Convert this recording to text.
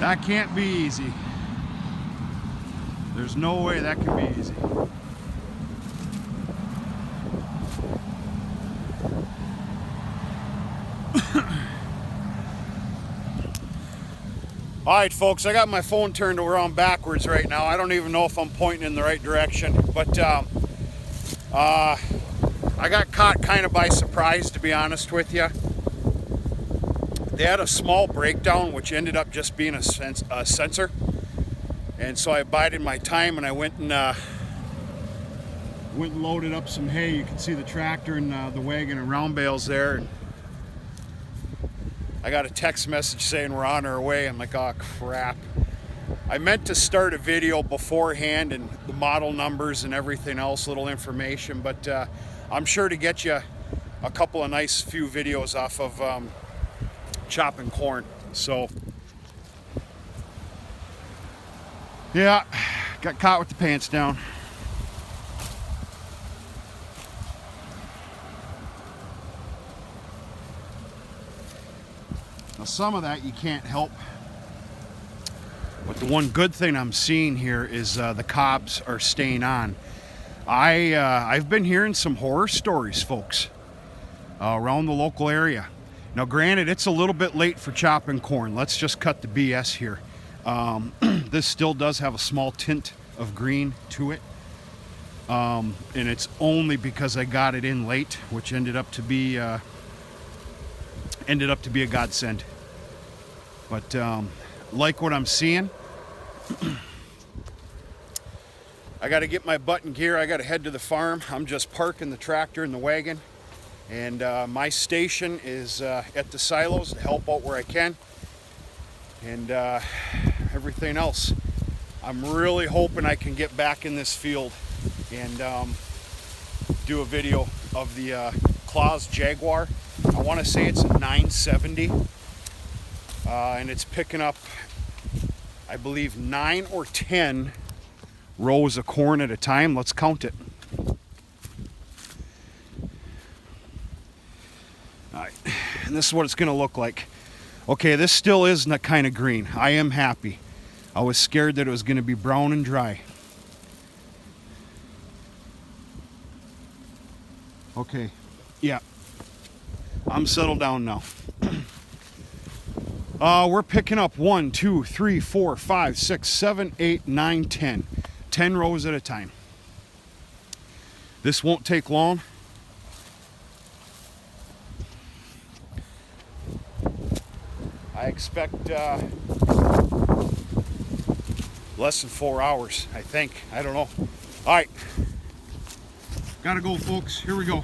That can't be easy. There's no way that can be easy. Alright folks, I got my phone turned around backwards right now. I don't even know if I'm pointing in the right direction, but I got caught kind of by surprise, to be honest with you. They had a small breakdown which ended up just being a sensor, and so I bided my time and I went and loaded up some hay. You can see the tractor and the wagon and round bales there. And I got a text message saying we're on our way. I'm like, oh crap. I meant to start a video beforehand and the model numbers and everything else, little information, but I'm sure to get you a couple of nice few videos off of chopping corn. So yeah, got caught with the pants down. Now some of that you can't help, but the one good thing I'm seeing here is the cobs are staying on. I've been hearing some horror stories, folks, around the local area. Now granted, it's a little bit late for chopping corn. Let's just cut the BS here. This still does have a small tint of green to it, and it's only because I got it in late, which ended up to be a godsend. But like what I'm seeing, I got to get my butt in gear. I got to head to the farm. I'm just parking the tractor and the wagon, and my station is at the silos to help out where I can, and everything else. I'm really hoping I can get back in this field and do a video of the Claus Jaguar. I want to say it's a 970, and it's picking up, I believe, 9 or 10 rows of corn at a time. Let's count it. Alright, and this is what it's going to look like. Okay, this still is kind of green. I am happy. I was scared that it was going to be brown and dry. Okay, yeah. I'm settled down now. We're picking up 1, 2, 3, 4, 5, 6, 7, 8, 9, 10. 10 rows at a time. This won't take long. I expect less than 4 hours, I think. I don't know. All right. Gotta go, folks. Here we go.